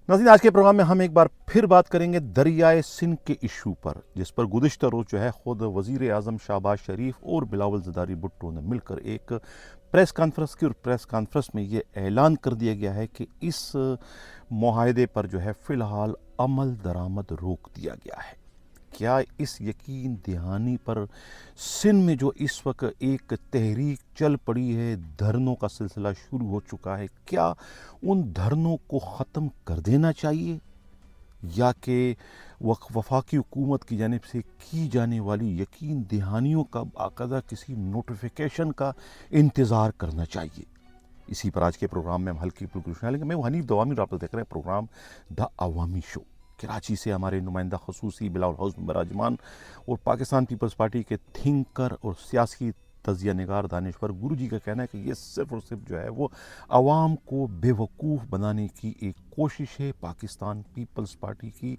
नाज़रीन, आज के प्रोग्राम में हम एक बार फिर बात करेंगे दरियाए सिंध के इशू पर, जिस पर गुज़िश्ता रोज़ जो है ख़ुद वज़ीर आज़म शहबाज शरीफ और बिलावल ज़रदारी भुट्टो ने मिलकर एक प्रेस कॉन्फ्रेंस की, और प्रेस कॉन्फ्रेंस में ये ऐलान कर दिया गया है कि इस मुआहदे पर जो है फ़िलहाल अमल दरामद रोक दिया गया है। क्या इस यकीन दहानी पर सिंध में जो इस वक्त एक तहरीक चल पड़ी है, धरनों का सिलसिला शुरू हो चुका है, क्या उन धरनों को ख़त्म कर देना चाहिए, या कि वफाकी हुकूमत की जानिब से की जाने वाली यकीन दहानियों का बाकायदा किसी नोटिफिकेशन का इंतज़ार करना चाहिए? इसी पर आज के प्रोग्राम में हम हल्की फुल्की लेंगे। मैं हनीफ दवामी, आप देख रहे हैं program the Awami show. Karachi से हमारे नुमाइंदा खसूसी बिलावल हाउस में बराजमान और पाकिस्तान पीपल्स पार्टी के थिंकर और सियासी तजिया निगार दानिश्वर गुरु जी का कहना है कि ये सिर्फ और सिर्फ जो है वो आवाम को बेवकूफ़ बनाने की एक कोशिश है। पाकिस्तान पीपल्स पार्टी की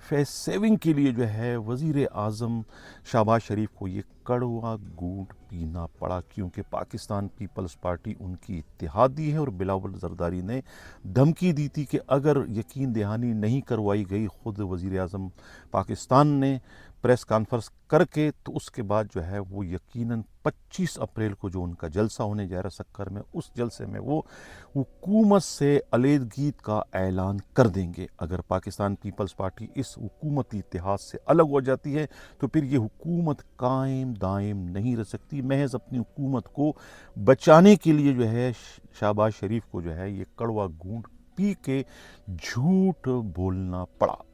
फेस सेविंग के लिए जो है वज़ीर आज़म शहबाज शरीफ को ये कड़वा घूंट पीना पड़ा, क्योंकि पाकिस्तान पीपल्स पार्टी उनकी इत्तेहादी है और बिलावल ज़रदारी ने धमकी दी थी कि अगर यकीन दहानी नहीं करवाई गई, ख़ुद वज़ीर आज़म पाकिस्तान ने प्रेस कॉन्फ्रेंस करके, तो उसके बाद जो है वो यकीनन 25 अप्रैल को जो उनका जलसा होने जा रहा है सक्कर में, उस जलसे में वो हुकूमत से अलीहदगी का ऐलान कर देंगे। अगर पाकिस्तान पीपल्स पार्टी इस हुकूमती इतिहाद से अलग हो जाती है तो फिर ये हुकूमत कायम दायम नहीं रह सकती। महज अपनी हुकूमत को बचाने के लिए जो है शहबाज शरीफ को जो है ये कड़वा घूंट पी के झूठ बोलना पड़ा।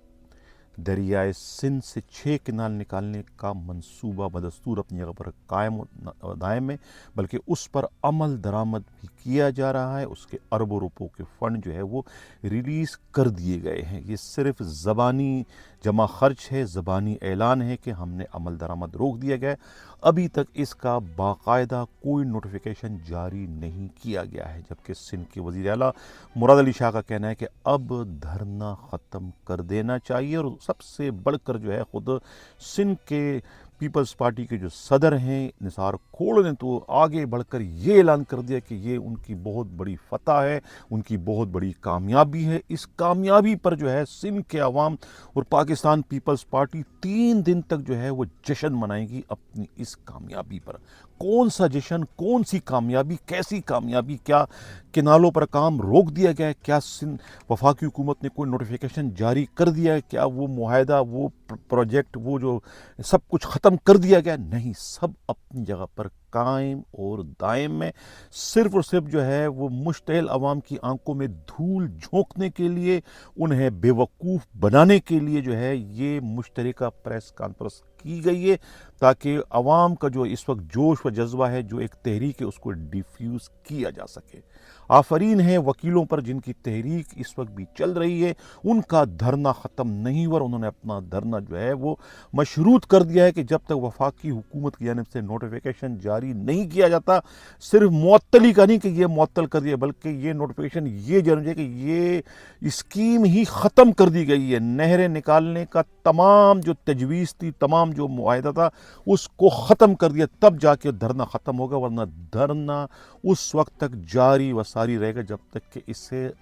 दरियाए सिंध से 6 किनाल निकालने का मंसूबा बदस्तूर अपनी जगह पर कायम दायम है, बल्कि उस पर अमल दरामद भी किया जा रहा है। उसके अरबों रुपयों के फ़ंड जो है वो रिलीज़ कर दिए गए हैं। ये सिर्फ ज़बानी जमा खर्च है, ज़बानी ऐलान है कि हमने अमल दरामद रोक दिया गया। अभी तक इसका बाकायदा कोई नोटिफिकेशन जारी नहीं किया गया है, जबकि सिंध के वज़ीर आला मुराद अली शाह का कहना है कि अब धरना ख़त्म कर देना चाहिए। और सबसे बढ़कर जो है ख़ुद सिंध के पीपल्स पार्टी के जो सदर हैं निसार खोड़ ने तो आगे बढ़कर ये ऐलान कर दिया कि ये उनकी बहुत बड़ी फतह है, उनकी बहुत बड़ी कामयाबी है। इस कामयाबी पर जो है सिंध के अवाम और पाकिस्तान पीपल्स पार्टी 3 दिन तक जो है वो जश्न मनाएगी अपनी इस कामयाबी पर। कौन सा जश्न, कौन सी कामयाबी, कैसी कामयाबी? क्या किनालों पर काम रोक दिया गया है? क्या सिंध वफाकी हुकूमत ने कोई नोटिफिकेशन जारी कर दिया है? क्या वो मुआहदा, वो प्रोजेक्ट, वो जो सब कुछ ख़त्म कर दिया गया? नहीं, सब अपनी जगह पर कायम और दायम में। सिर्फ और सिर्फ जो है वो मुश्तइल अवाम की आंखों में धूल झोंकने के लिए, उन्हें बेवकूफ़ बनाने के लिए जो है ये मुश्तरका प्रेस कॉन्फ्रेंस की गई है, ताकि अवाम का जो इस वक्त जोश व जज्बा है, जो एक तहरीक है, उसको डिफ्यूज़ किया जा सके। आफरीन है वकीलों पर जिनकी तहरीक इस वक्त भी चल रही है, उनका धरना ख़त्म नहीं हुआ। उन्होंने अपना धरना जो है वो मशरूत कर दिया है कि जब तक वफाकी हुकूमत की जानिब से नोटिफिकेशन जारी नहीं किया जाता, सिर्फ मुअत्तली का नहीं कि ये मुअत्तल कर दिया, बल्कि ये नोटिफिकेशन ये जाना चाहिए कि ये स्कीम ही ख़त्म कर दी गई है। नहरें निकालने का तमाम जो तजवीज़ थी, तमाम जो मुआहदा था, उसको ख़त्म कर दिया, तब जाके धरना ख़त्म होगा। वरना धरना उस वक्त तक जारी व सारी रहेगा जब तक कि इससे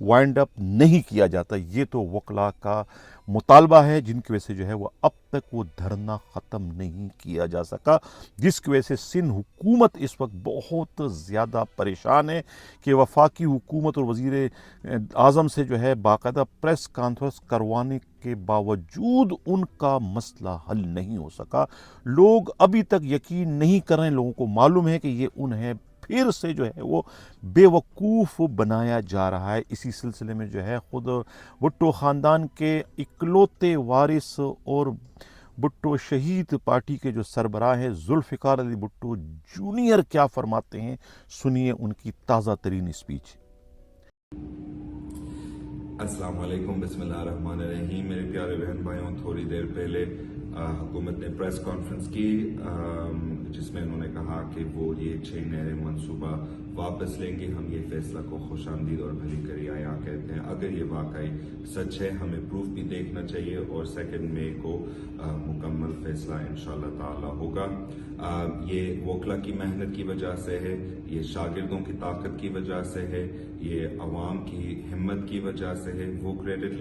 वाइंड अप नहीं किया जाता। ये तो वकला का मुतालबा है, जिनकी वजह से जो है वो अब तक वो धरना ख़त्म नहीं किया जा सका, जिसकी वजह से सिंध हुकूमत इस वक्त बहुत ज़्यादा परेशान है कि वफाकी हुकूमत और वज़ीर आज़म से जो है बाकायदा प्रेस कॉन्फ्रेंस करवाने के बावजूद उनका मसला हल नहीं हो सका। लोग अभी तक यकीन नहीं कर रहे हैं, लोगों को मालूम है कि ये उन्हें फिर से जो है वो बेवकूफ़ बनाया जा रहा है। इसी सिलसिले में जो है ख़ुद भुट्टो ख़ानदान के इकलौते वारिस और भुट्टो शहीद पार्टी के जो सरबराह हैं जुल्फ़िकार अली भुट्टो जूनियर क्या फरमाते हैं, सुनिए उनकी ताज़ा तरीन स्पीच। अस्सलाम वालेकुम, बिस्मिल्लाहिर्रहमानिर्रहीम। मेरे प्यारे बहन भाइयों, थोड़ी देर पहले हुकूमत ने प्रेस कॉन्फ्रेंस की जिसमें उन्होंने कहा कि वो ये 6 नहरें मंसूबा वापस लेंगे। हम ये फैसला को खुशामदीद और भली करिया कहते हैं। अगर ये वाकई सच है हमें प्रूफ भी देखना चाहिए और 2 मई को मुकम्मल फैसला इंशाल्लाह ताला होगा। ये वकला की मेहनत की वजह से है, ये शागिर्दों की ताकत की वजह से है, ये अवाम की हिम्मत की वजह से है। वो क्रेडिट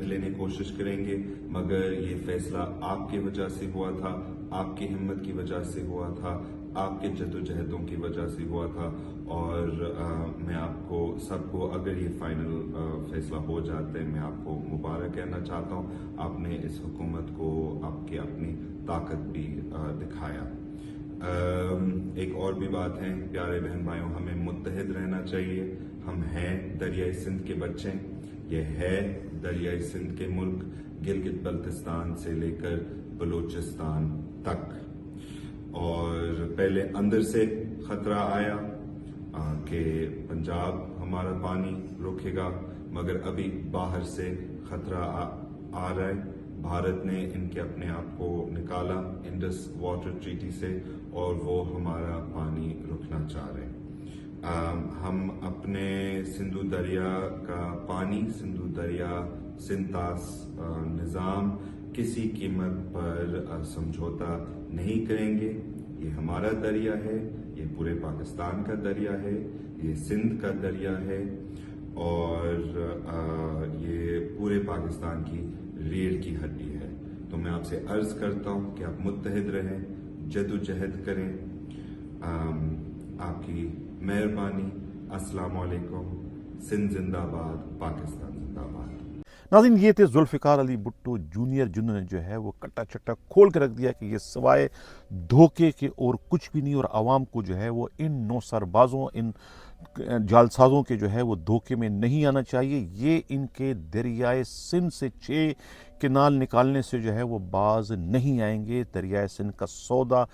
लेने की कोशिश करेंगे, मगर ये फैसला आपकी वजह से हुआ था, आपकी हिम्मत की वजह से हुआ था, आपके जद्दोजहदों की वजह से हुआ था। और मैं आपको सबको, अगर ये फाइनल फैसला हो जाता है, मैं आपको मुबारक कहना चाहता हूँ। आपने इस हुकूमत को आपकी अपनी ताकत भी दिखाया। एक और भी बात है प्यारे बहन भाइयों, हमें मुत्तहिद रहना चाहिए। हम हैं दरियाई सिंध के बच्चे, ये है दरियाई सिंध के मुल्क, गिलगित बल्तिस्तान से लेकर बलूचिस्तान तक। और पहले अंदर से खतरा आया कि पंजाब हमारा पानी रोकेगा, मगर अभी बाहर से खतरा आ रहा है। भारत ने इनके अपने आप को निकाला इंडस वाटर ट्रीटी से और वो हमारा पानी रोकना चाह रहे हैं। हम अपने सिंधु दरिया का पानी, सिंधु दरिया सिंतास निज़ाम किसी कीमत पर समझौता नहीं करेंगे। ये हमारा दरिया है, ये पूरे पाकिस्तान का दरिया है, ये सिंध का दरिया है और ये पूरे पाकिस्तान की रीढ़ की हड्डी है। तो मैं आपसे अर्ज करता हूँ कि आप मुत्तहिद रहें, जद्दोजहद करें। आपकी मेहरबानी। अस्सलाम वालेकुम। सिंध जिंदाबाद, पाकिस्तान जिंदाबाद। नाज़रीन, ये थे जुल्फ़िकार अली भुट्टो जूनियर, जिन्होंने जो है वो कट्टा चट्टा खोल के रख दिया कि ये सिवाय धोखे के और कुछ भी नहीं, और आवाम को जो है वो इन नौसरबाजों, इन जालसाजों के जो है वो धोखे में नहीं आना चाहिए। ये इनके दरियाए सिंध से 6 किनाल निकालने से जो है वो बाज नहीं आएंगे। दरियाए सिंध का सौदा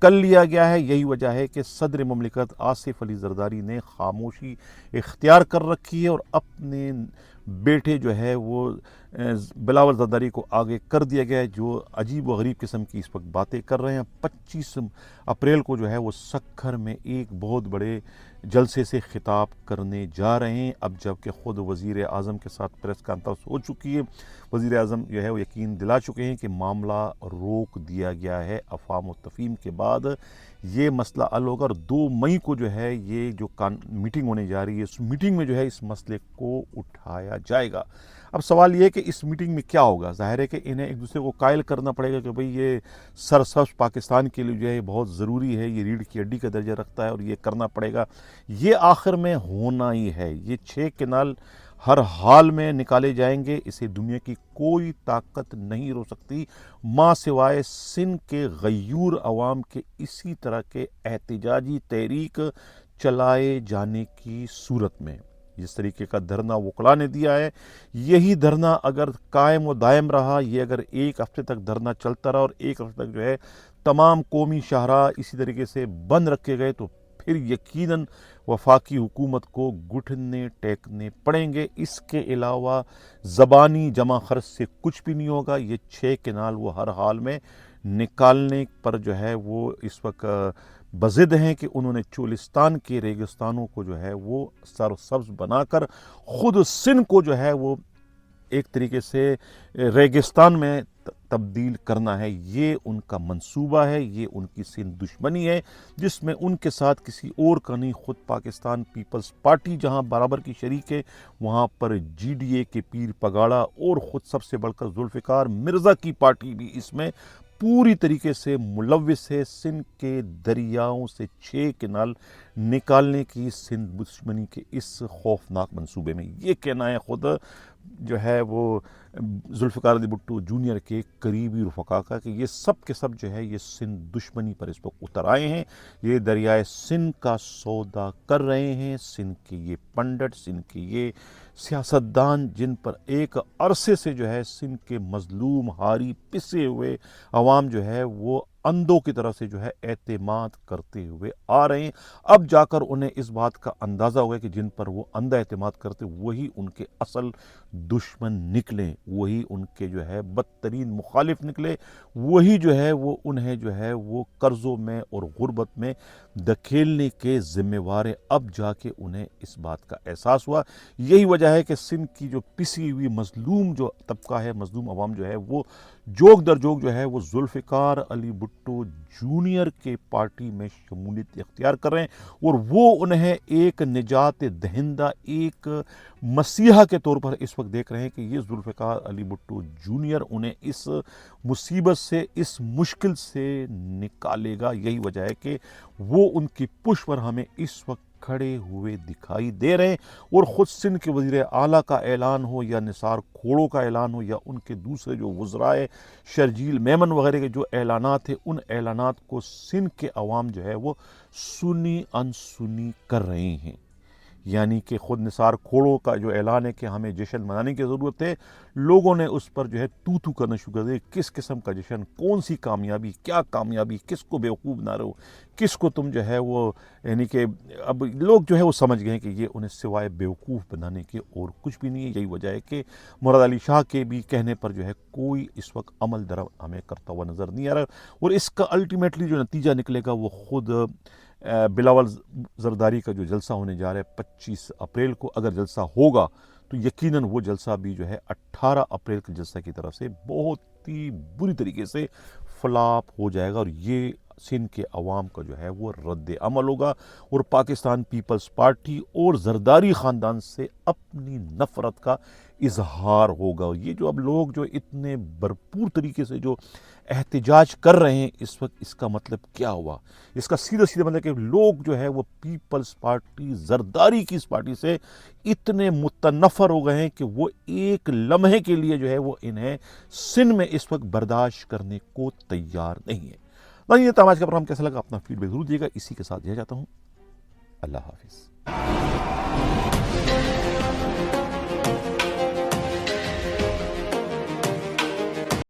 कर लिया गया है। यही वजह है कि सदर ममलिकत आसिफ अली जरदारी ने खामोशी इख्तियार कर रखी है और अपने बेटे जो है वो बिलावल जरदारी को आगे कर दिया गया है, जो अजीब व गरीब किस्म की इस वक्त बातें कर रहे हैं। 25 अप्रैल को जो है वो सक्खर में एक बहुत बड़े जलसे से खिताब करने जा रहे हैं। अब जबकि ख़ुद वज़ीर आज़म के साथ प्रेस कॉन्फ्रेंस हो चुकी है, वज़ीर आज़म जो है वो यकीन दिला चुके हैं कि मामला रोक दिया गया है। अफ़वाम व तफ़हीम के बाद ये मसला हल होगा और 2 मई को जो है ये जो मीटिंग होने जा रही है, उस मीटिंग में जो है इस मसले को उठाया जाएगा। अब सवाल ये है कि इस मीटिंग में क्या होगा। ज़ाहिर है कि इन्हें एक दूसरे को कायल करना पड़ेगा कि भाई ये सरसब्ज़ पाकिस्तान के लिए जो है बहुत ज़रूरी है, ये रीढ़ की हड्डी का दर्जा रखता है और ये करना पड़ेगा। ये आखिर में होना ही है। ये 6 किनाल हर हाल में निकाले जाएंगे। इसे दुनिया की कोई ताकत नहीं रोक सकती, माँ सिवाय सिंध के गयूर अवाम के इसी तरह के एहतिजाजी तहरीक चलाए जाने की सूरत में। जिस तरीके का धरना वकला ने दिया है, यही धरना अगर कायम व दायम रहा, ये अगर 1 हफ्ते तक धरना चलता रहा और 1 हफ्ते तक जो है तमाम कौमी शाहरा इसी तरीके से बंद रखे गए, तो फिर यकीनन वफाकी हुकूमत को घुटने टेकने पड़ेंगे। इसके अलावा ज़बानी जमा खर्च से कुछ भी नहीं होगा। ये 6 किनाल वो हर हाल में निकालने पर जो है वो इस वक्त बज़िद हैं कि उन्होंने चोलिस्तान के रेगिस्तानों को जो है वो सरसब्ज़ बनाकर ख़ुद सिंध को जो है वो एक तरीके से रेगिस्तान में तब्दील करना है। ये उनका मंसूबा है, ये उनकी सिंध दुश्मनी है, जिसमें उनके साथ किसी और का नहीं, ख़ुद पाकिस्तान पीपल्स पार्टी जहां बराबर की शरीक है, वहां पर GDA के पीर पगाड़ा और ख़ुद सबसे बढ़कर जुल्फ़िकार मिर्ज़ा की पार्टी भी इसमें पूरी तरीके से मुलव्विस है। सिंध के दरियाओं से 6 किनाल निकालने की सिंध दुश्मनी के इस खौफनाक मंसूबे में। ये कहना है ख़ुद जो है वो जुल्फ़िकार अली भुट्टो जूनियर के करीबी रफ़का का कि ये सब के सब जो है ये सिंध दुश्मनी पर इस वक्त उतर आए हैं। ये दरियाए सिंध का सौदा कर रहे हैं। सिंध के ये पंडित, सिंध के ये सियासतदान, जिन पर एक अरसे से जो है सिंध के मज़लूम, हारी, पिसे हुए अवाम जो है वो اندھوں کی طرح سے جو ہے اعتماد کرتے ہوئے آ رہے ہیں. اب جا کر انہیں اس بات کا اندازہ ہو گیا کہ جن پر وہ اندھا اعتماد کرتے وہی ان کے اصل دشمن نکلیں, وہی ان کے جو ہے بدترین مخالف نکلے, وہی جو ہے وہ انہیں جو ہے وہ قرضوں میں اور غربت میں دھکیلنے کے ذمہ وار ہیں. اب جا کے انہیں اس بات کا احساس ہوا. یہی وجہ ہے کہ سندھ کی جو پسی ہوئی مظلوم جو طبقہ ہے, مظلوم عوام جو ہے, وہ جوگ در جوگ جو ہے وہ ذوالفقار علی بھٹو جونیئر کے پارٹی میں شمولیت اختیار کر رہے ہیں, اور وہ انہیں ایک نجات دہندہ, ایک مسیحا کے طور پر اس وقت دیکھ رہے ہیں کہ یہ ذوالفقار علی بھٹو جونیئر انہیں اس مصیبت سے, اس مشکل سے نکالے گا. یہی وجہ ہے کہ وہ ان کی پش پر ہمیں اس وقت کھڑے ہوئے دکھائی دے رہے ہیں. اور خود سندھ کے وزیر اعلیٰ کا اعلان ہو یا نثار کھوڑوں کا اعلان ہو یا ان کے دوسرے جو وزرائے شرجیل میمن وغیرہ کے جو اعلانات ہیں, ان اعلانات کو سندھ کے عوام جو ہے وہ سنی انسنی کر رہے ہیں. یعنی کہ خود نثار کھوڑوں کا جو اعلان ہے کہ ہمیں جشن منانے کی ضرورت ہے, لوگوں نے اس پر جو ہے تو تو کرنا شروع کر دیا. کس قسم کا جشن, کون سی کامیابی, کیا کامیابی, کس کو بیوقوف بنا رہے ہو, کس کو تم جو ہے وہ, یعنی کہ اب لوگ جو ہے وہ سمجھ گئے ہیں کہ یہ انہیں سوائے بیوقوف بنانے کے اور کچھ بھی نہیں ہے. یہی وجہ ہے کہ مراد علی شاہ کے بھی کہنے پر جو ہے کوئی اس وقت عمل درآمد ہمیں کرتا ہوا نظر نہیں آ رہا. اور اس کا الٹیمیٹلی جو نتیجہ نکلے گا وہ خود بلاول زرداری کا جو جلسہ ہونے جا رہا ہے 25 اپریل کو, اگر جلسہ ہوگا تو یقیناً وہ جلسہ بھی جو ہے 18 اپریل کے جلسہ کی طرف سے بہت ہی بری طریقے سے فلاپ ہو جائے گا. اور یہ سندھ کے عوام کا جو ہے وہ رد عمل ہوگا, اور پاکستان پیپلز پارٹی اور زرداری خاندان سے اپنی نفرت کا اظہار ہوگا. یہ جو اب لوگ جو اتنے بھرپور طریقے سے جو احتجاج کر رہے ہیں اس وقت, اس کا مطلب کیا ہوا؟ اس کا سیدھا سیدھا مطلب کہ لوگ جو ہے وہ پیپلز پارٹی, زرداری کی اس پارٹی سے اتنے متنفر ہو گئے ہیں کہ وہ ایک لمحے کے لیے جو ہے وہ انہیں سندھ میں اس وقت برداشت کرنے کو تیار نہیں ہے. یہ آج کا پروگرام کیسا لگا, اپنا فیڈ بیک ضرور دیے گا. اسی کے ساتھ یہ چاہتا ہوں, اللہ حافظ.